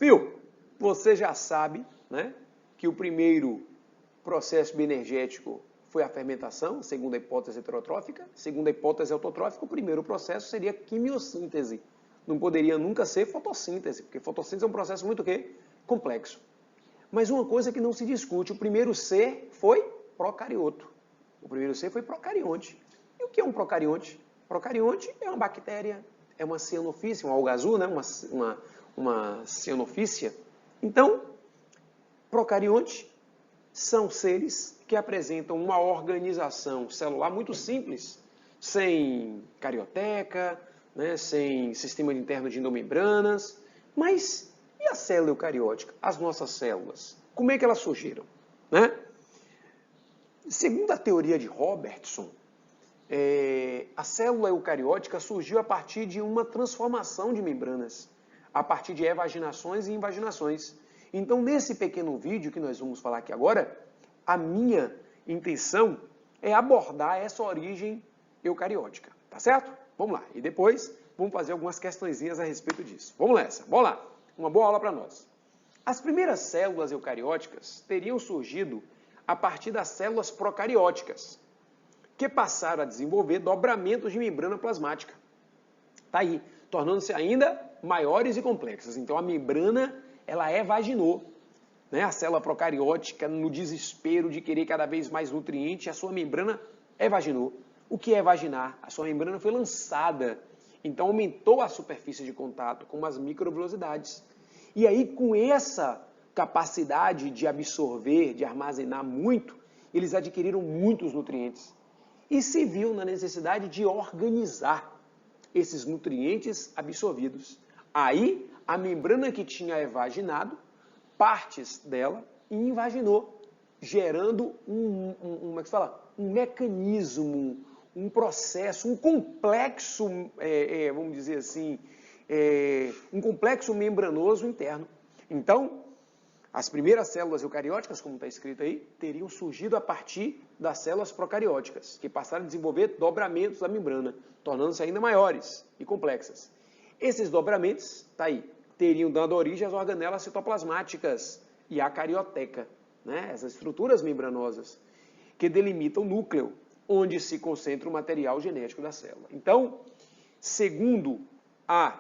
Fio, você já sabe, né, que o primeiro processo bioenergético foi a fermentação, segundo a hipótese heterotrófica. Segundo a hipótese autotrófica, o primeiro processo seria quimiossíntese. Não poderia nunca ser fotossíntese, porque fotossíntese é um processo muito o quê? Complexo. Mas uma coisa que não se discute, o primeiro ser foi procarioto. O primeiro ser foi procarionte. E o que é um procarionte? Procarionte é uma bactéria, é uma cianofícia, um alga azul, né? uma cianofícia. Então, procarionte são seres que apresentam uma organização celular muito simples, sem carioteca, né? Sem sistema interno de endomembranas. Mas e a célula eucariótica? As nossas células? Como é que elas surgiram? Né? Segundo a teoria de Robertson, a célula eucariótica surgiu a partir de uma transformação de membranas, a partir de evaginações e invaginações. Então, nesse pequeno vídeo que nós vamos falar aqui agora, a minha intenção é abordar essa origem eucariótica, tá certo? Vamos lá. E depois vamos fazer algumas questõezinhas a respeito disso. Vamos nessa. Vamos lá. Uma boa aula para nós. As primeiras células eucarióticas teriam surgido a partir das células procarióticas, que passaram a desenvolver dobramentos de membrana plasmática. Tá aí, tornando-se ainda maiores e complexas. Então a membrana, ela evaginou. Né? A célula procariótica, no desespero de querer cada vez mais nutriente, a sua membrana evaginou. O que é evaginar? A sua membrana foi lançada. Então aumentou a superfície de contato com as microvelocidades. E aí, com essa capacidade de absorver, de armazenar muito, eles adquiriram muitos nutrientes. E se viu na necessidade de organizar esses nutrientes absorvidos. Aí, a membrana que tinha evaginado, partes dela invaginou, gerando como é que se fala? Um mecanismo, um processo, um complexo, vamos dizer assim, um complexo membranoso interno. Então, as primeiras células eucarióticas, como está escrito aí, teriam surgido a partir das células procarióticas, que passaram a desenvolver dobramentos da membrana, tornando-se ainda maiores e complexas. Esses dobramentos, está aí, teriam dado origem às organelas citoplasmáticas e à carioteca, né? Essas estruturas membranosas que delimitam o núcleo, onde se concentra o material genético da célula. Então, segundo a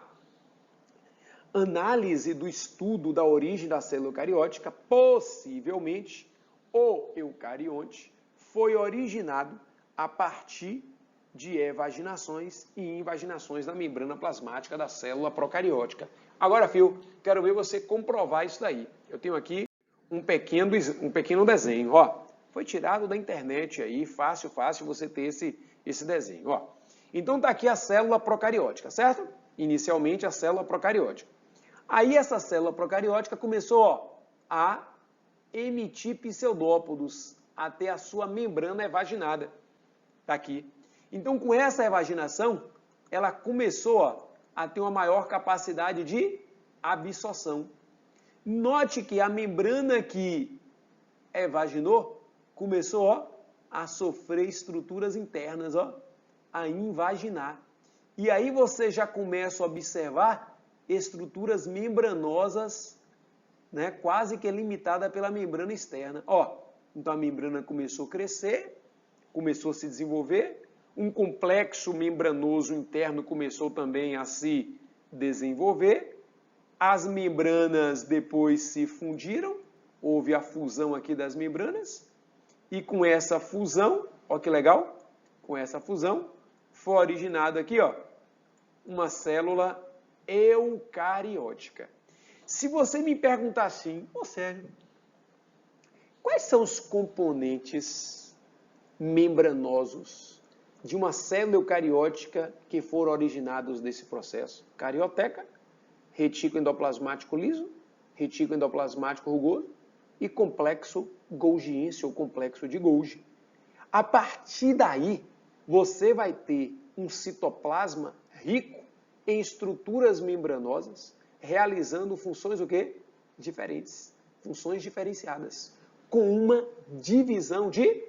análise do estudo da origem da célula eucariótica, possivelmente o eucarionte foi originado a partir de evaginações e invaginações da membrana plasmática da célula procariótica. Agora, Fio, quero ver você comprovar isso daí. Eu tenho aqui um pequeno desenho, ó. Foi tirado da internet aí, fácil você ter esse desenho, ó. Então tá aqui a célula procariótica, certo? Inicialmente a célula procariótica. Aí essa célula procariótica começou, ó, a emitir pseudópodos, a ter a sua membrana evaginada. Tá aqui. Então, com essa evaginação, ela começou, ó, a ter uma maior capacidade de absorção. Note que a membrana que evaginou começou, ó, a sofrer estruturas internas, ó, a invaginar. E aí você já começa a observar estruturas membranosas, né, quase que limitada pela membrana externa. Ó, então a membrana começou a crescer, começou a se desenvolver, um complexo membranoso interno começou também a se desenvolver, as membranas depois se fundiram, houve a fusão aqui das membranas, e com essa fusão, ó que legal, com essa fusão, foi originado aqui, ó, uma célula eucariótica. Se você me perguntar assim, ô Sérgio, quais são os componentes membranosos de uma célula eucariótica que foram originados desse processo? Carioteca, retículo endoplasmático liso, retículo endoplasmático rugoso e complexo golgiense ou complexo de Golgi. A partir daí, você vai ter um citoplasma rico em estruturas membranosas, realizando funções o quê? Diferentes, funções diferenciadas, com uma divisão de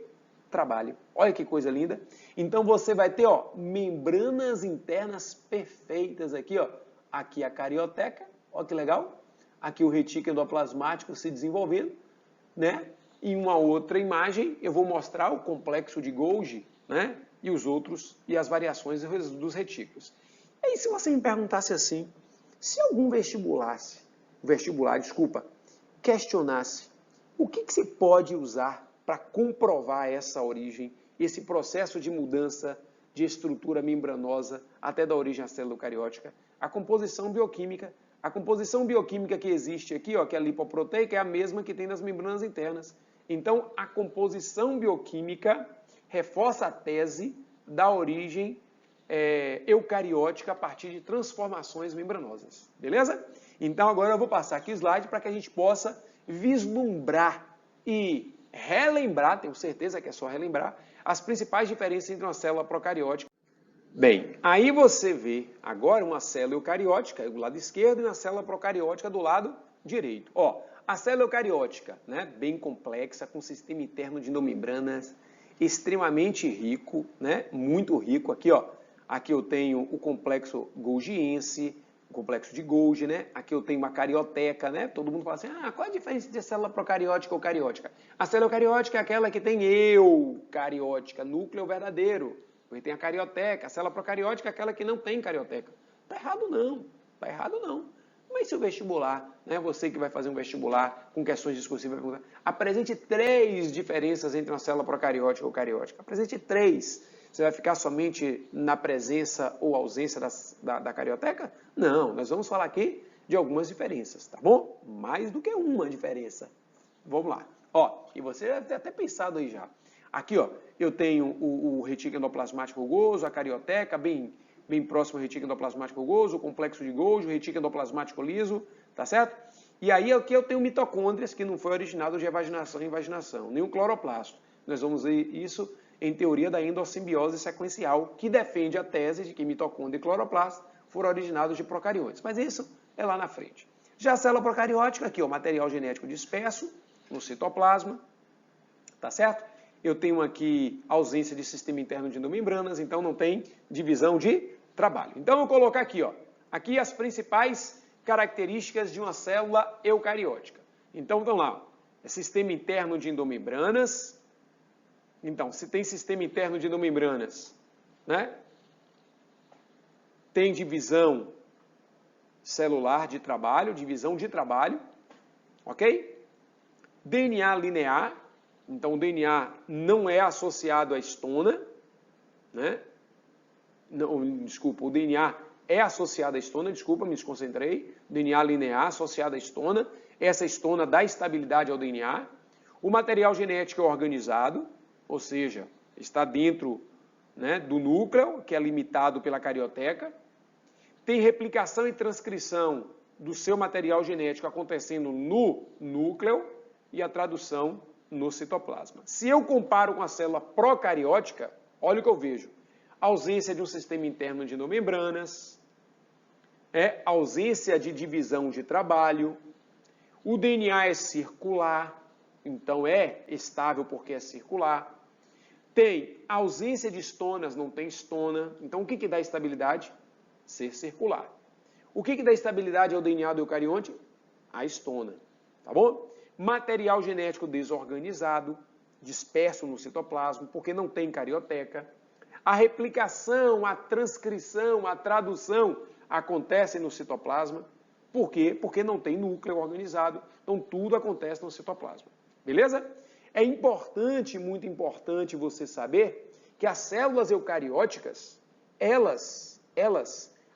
trabalho. Olha que coisa linda. Então você vai ter, ó, membranas internas perfeitas aqui, ó. Aqui a carioteca, ó que legal. aqui o retículo endoplasmático se desenvolvendo, né? Em uma outra imagem, eu vou mostrar o complexo de Golgi, né? E os outros, e as variações dos retículos. E aí, se você me perguntasse assim, se algum vestibular, questionasse o que se pode usar para comprovar essa origem, esse processo de mudança de estrutura membranosa até da origem à célula eucariótica, a composição bioquímica que existe aqui, ó, que é a lipoproteica, é a mesma que tem nas membranas internas. Então, a composição bioquímica reforça a tese da origem eucariótica a partir de transformações membranosas. Beleza? Então, agora eu vou passar aqui o slide para que a gente possa vislumbrar e relembrar, tenho certeza que é só relembrar, as principais diferenças entre uma célula procariótica. Bem, aí você vê agora uma célula eucariótica do lado esquerdo e uma célula procariótica do lado direito. Ó, a célula eucariótica, né, bem complexa, com sistema interno de endomembranas, extremamente rico, né, muito rico. Aqui, ó, aqui eu tenho o complexo golgiense, o complexo de Golgi, né? Aqui eu tenho uma carioteca, né? Todo mundo fala assim, qual a diferença de célula procariótica ou cariótica? A célula eucariótica é aquela que tem eucariótica, núcleo verdadeiro. Porque tem a carioteca, a célula procariótica é aquela que não tem carioteca. Tá errado não, tá errado não. Mas se o vestibular, né, você que vai fazer um vestibular com questões discursivas, apresente 3 diferenças entre uma célula procariótica ou cariótica. Apresente 3. Você vai ficar somente na presença ou ausência da carioteca? Não, nós vamos falar aqui de algumas diferenças, tá bom? Mais do que uma diferença. Vamos lá. Ó, e você deve ter até pensado aí já. Aqui, ó, eu tenho o retículo endoplasmático rugoso, a carioteca, bem próximo ao retículo endoplasmático rugoso, o complexo de Golgi, o retículo endoplasmático liso, tá certo? E aí aqui eu tenho mitocôndrias que não foi originado de evaginação em vaginação, nem o cloroplasto. Nós vamos ver isso em teoria da endossimbiose sequencial, que defende a tese de que mitocôndria e cloroplasto foram originados de procariontes. Mas isso é lá na frente. Já a célula procariótica, aqui, ó, material genético disperso no citoplasma, tá certo? Eu tenho aqui ausência de sistema interno de endomembranas, então não tem divisão de trabalho. Então eu vou colocar aqui, ó, aqui as principais características de uma célula eucariótica. Então, vamos lá, ó, sistema interno de endomembranas. Então, se tem sistema interno de endomembranas, né? Tem divisão celular de trabalho, ok? DNA linear, então o DNA não é associado à estona, né? Não, desculpa, o DNA é associado à estona, desculpa, me desconcentrei. DNA linear associado à estona, essa estona dá estabilidade ao DNA. O material genético é organizado, ou seja, está dentro, né, do núcleo, que é limitado pela carioteca. Tem replicação e transcrição do seu material genético acontecendo no núcleo e a tradução no citoplasma. Se eu comparo com a célula procariótica, olha o que eu vejo. Ausência de um sistema interno de endomembranas, ausência de divisão de trabalho, o DNA é circular, então é estável porque é circular. Tem ausência de estonas, não tem estona. Então, o que dá estabilidade? Ser circular. O que dá estabilidade ao DNA do eucarionte? A estona. Tá bom? Material genético desorganizado, disperso no citoplasma, porque não tem carioteca. A replicação, a transcrição, a tradução acontece no citoplasma. Por quê? Porque não tem núcleo organizado. Então, tudo acontece no citoplasma. Beleza? É importante, muito importante você saber que as células eucarióticas, elas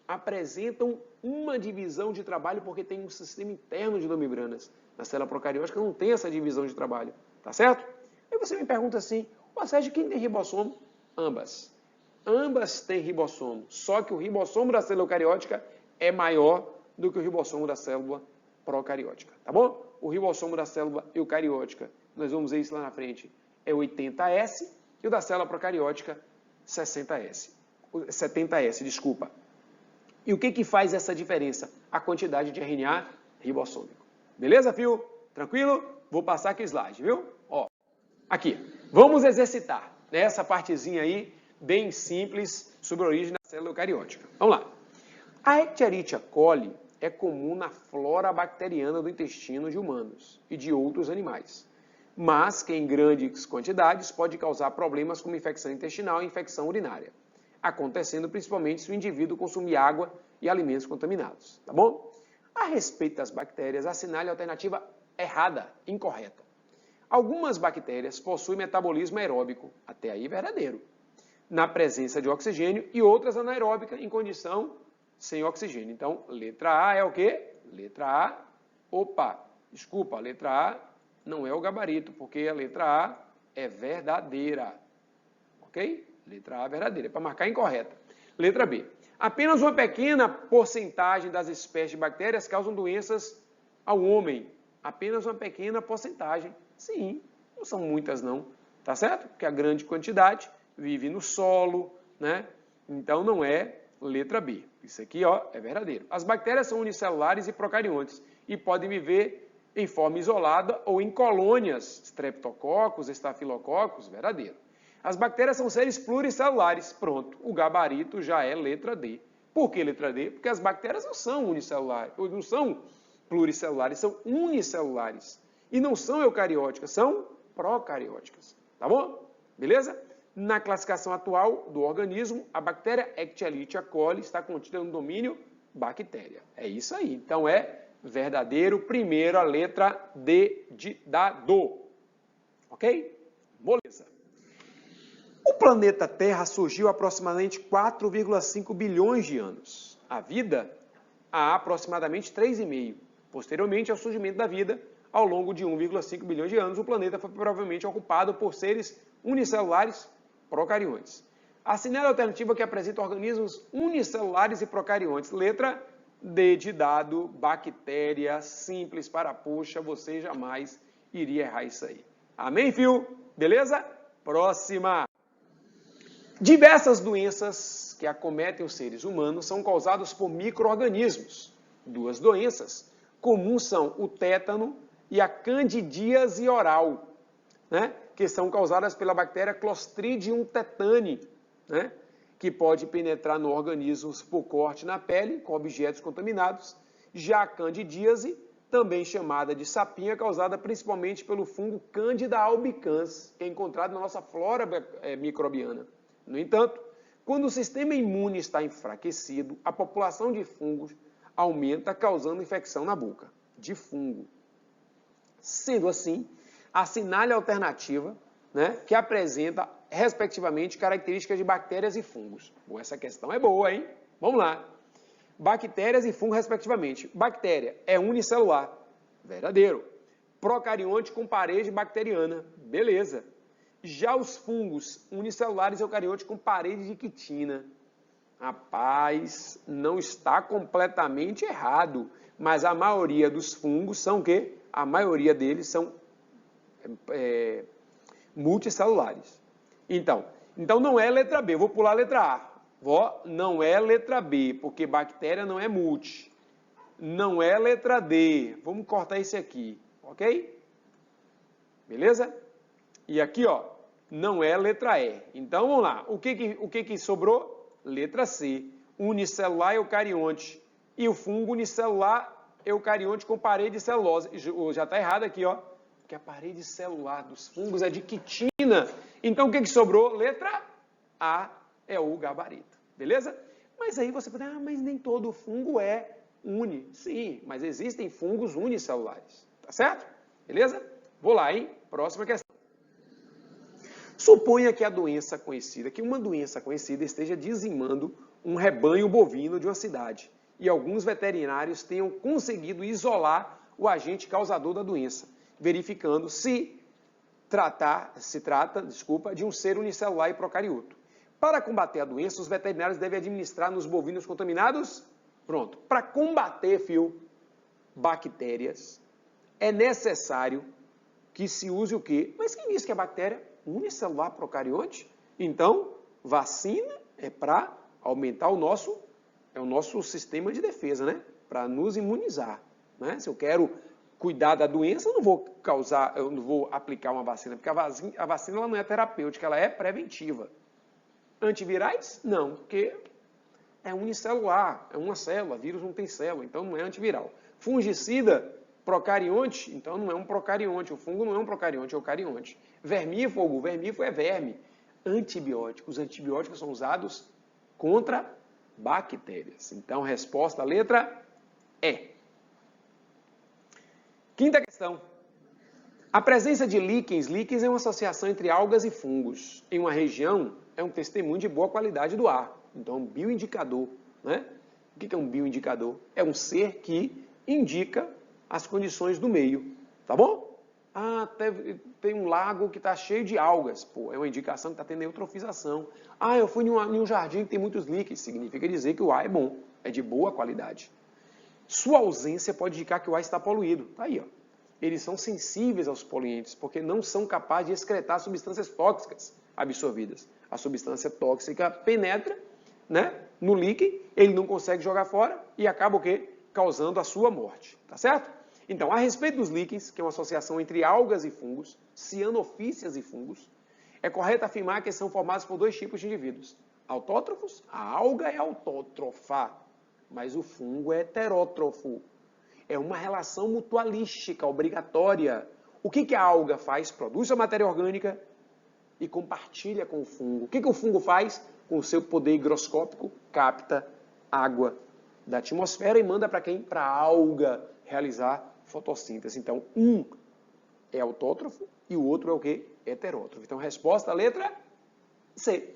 apresentam uma divisão de trabalho porque tem um sistema interno de endomembranas. Na célula procariótica não tem essa divisão de trabalho, tá certo? Aí você me pergunta assim, Sérgio, quem tem ribossomo? Ambas. Ambas têm ribossomo, só que o ribossomo da célula eucariótica é maior do que o ribossomo da célula procariótica, tá bom? O ribossomo da célula eucariótica, nós vamos ver isso lá na frente, é 80S e o da célula procariótica 70S, desculpa. E o que faz essa diferença? A quantidade de RNA ribossômico. Beleza, fio? Tranquilo? Vou passar aqui o slide, viu? Ó, aqui, vamos exercitar essa partezinha aí, bem simples, sobre a origem da célula eucariótica. Vamos lá. A Escherichia coli é comum na flora bacteriana do intestino de humanos e de outros animais, mas que em grandes quantidades pode causar problemas como infecção intestinal e infecção urinária, acontecendo principalmente se o indivíduo consumir água e alimentos contaminados, tá bom? A respeito das bactérias, assinale a alternativa errada, incorreta. Algumas bactérias possuem metabolismo aeróbico, até aí verdadeiro, na presença de oxigênio, e outras anaeróbica em condição sem oxigênio. Então, letra A é o quê? Letra A, a letra A não é o gabarito, porque a letra A é verdadeira, ok? Letra A é verdadeira, é para marcar incorreta. Letra B. Apenas uma pequena porcentagem das espécies de bactérias causam doenças ao homem. Apenas uma pequena porcentagem. Sim, não são muitas não, tá certo? Porque a grande quantidade vive no solo, né? Então não é letra B. Isso aqui, ó, é verdadeiro. As bactérias são unicelulares e procariontes e podem viver em forma isolada ou em colônias, streptococcus, estafilococcus, verdadeiro. As bactérias são seres pluricelulares. Pronto, o gabarito já é letra D. Por que letra D? Porque as bactérias não são unicelulares, ou não são pluricelulares, são unicelulares. E não são eucarióticas, são procarióticas. Tá bom? Beleza? Na classificação atual do organismo, a bactéria Ectielichia coli está contida no domínio bactéria. É isso aí. Então é verdadeiro, primeiro a letra D de dado. Ok? Beleza. O planeta Terra surgiu há aproximadamente 4,5 bilhões de anos. A vida há aproximadamente 3,5. Posteriormente ao surgimento da vida, ao longo de 1,5 bilhões de anos, o planeta foi provavelmente ocupado por seres unicelulares procariontes. Assinale a alternativa que apresenta organismos unicelulares e procariontes. Letra D de dado, bactéria, simples para puxa, você jamais iria errar isso aí. Amém, fio? Beleza? Próxima. Diversas doenças que acometem os seres humanos são causadas por micro-organismos. Duas doenças comuns são o tétano e a candidíase oral, né? Que são causadas pela bactéria Clostridium tetani, né? Que pode penetrar no organismo por corte na pele com objetos contaminados. Já a candidíase, também chamada de sapinha, causada principalmente pelo fungo Candida albicans, que é encontrado na nossa flora microbiana. No entanto, quando o sistema imune está enfraquecido, a população de fungos aumenta, causando infecção na boca, de fungo. Sendo assim, assinale a alternativa, né, que apresenta, respectivamente, características de bactérias e fungos. Bom, essa questão é boa, hein? Vamos lá. Bactérias e fungos, respectivamente. Bactéria é unicelular. Verdadeiro. Procarionte com parede bacteriana. Beleza. Já os fungos unicelulares eucariontes com parede de quitina. Rapaz, não está completamente errado, mas a maioria dos fungos são o quê? A maioria deles são multicelulares. Então não é letra B, vou pular a letra A. Não é letra B, porque bactéria não é multi. Não é letra D, vamos cortar esse aqui, ok? Beleza? E aqui, ó, não é letra E. Então, vamos lá. O que sobrou? Letra C. Unicelular eucarionte. E o fungo unicelular eucarionte com parede celulosa. Já está errado aqui, ó. Porque a parede celular dos fungos é de quitina. Então, o que sobrou? Letra A é o gabarito. Beleza? Mas aí você pode dizer, mas nem todo fungo é uni. Sim, mas existem fungos unicelulares. Tá certo? Beleza? Vou lá, hein? Próxima questão. Suponha que uma doença conhecida esteja dizimando um rebanho bovino de uma cidade e alguns veterinários tenham conseguido isolar o agente causador da doença, verificando se trata de um ser unicelular e procarioto. Para combater a doença, os veterinários devem administrar nos bovinos contaminados. Pronto. Para combater, bactérias, é necessário que se use o quê? Mas quem disse que é bactéria? Unicelular procarionte? Então, vacina é para aumentar o nosso sistema de defesa, né? Para nos imunizar, né? Se eu quero cuidar da doença, eu não vou aplicar uma vacina, porque a vacina ela não é terapêutica, ela é preventiva. Antivirais? Não, porque é unicelular, é uma célula, vírus não tem célula, então não é antiviral. Fungicida, procarionte, então não é um procarionte, o fungo não é um procarionte, é o carionte. Vermífugo é verme. Antibióticos são usados contra bactérias. Então, resposta, letra E. Quinta questão. A presença de líquens é uma associação entre algas e fungos. Em uma região, é um testemunho de boa qualidade do ar. Então, um bioindicador, né? O que é um bioindicador? É um ser que indica as condições do meio, tá bom? Ah, tem um lago que está cheio de algas. Pô, é uma indicação que está tendo eutrofização. Ah, eu fui em um jardim que tem muitos líquens. Significa dizer que o ar é bom, é de boa qualidade. Sua ausência pode indicar que o ar está poluído. Tá aí, ó. Eles são sensíveis aos poluentes, porque não são capazes de excretar substâncias tóxicas absorvidas. A substância tóxica penetra, né, no líquen, ele não consegue jogar fora e acaba o quê? Causando a sua morte. Tá certo? Então, a respeito dos líquens, que é uma associação entre algas e fungos, cianofícias e fungos, é correto afirmar que são formados por dois tipos de indivíduos. Autótrofos, a alga é autótrofa, mas o fungo é heterótrofo. É uma relação mutualística, obrigatória. O que a alga faz? Produz a matéria orgânica e compartilha com o fungo. O que o fungo faz? Com o seu poder higroscópico, capta água da atmosfera e manda para quem? Para a alga realizar fotossíntese. Então, um é autótrofo e o outro é o quê? Heterótrofo. Então, resposta, letra C.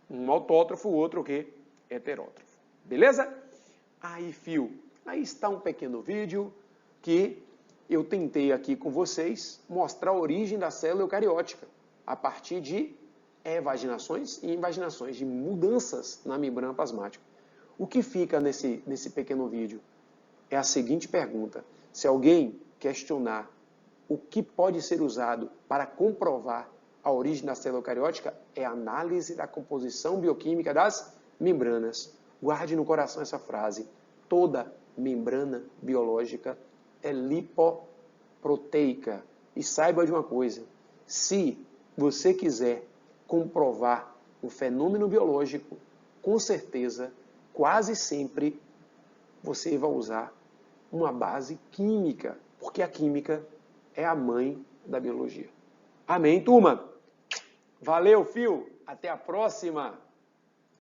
Um autótrofo, o outro o quê? Heterótrofo. Beleza? Aí, fio, aí está um pequeno vídeo que eu tentei aqui com vocês mostrar a origem da célula eucariótica a partir de evaginações e invaginações, de mudanças na membrana plasmática. O que fica nesse pequeno vídeo é a seguinte pergunta. Se alguém questionar o que pode ser usado para comprovar a origem da célula eucariótica, é a análise da composição bioquímica das membranas. Guarde no coração essa frase. Toda membrana biológica é lipoproteica. E saiba de uma coisa, se você quiser comprovar um fenômeno biológico, com certeza, quase sempre, você vai usar uma base química, porque a química é a mãe da biologia. Amém, turma? Valeu, fio! Até a próxima!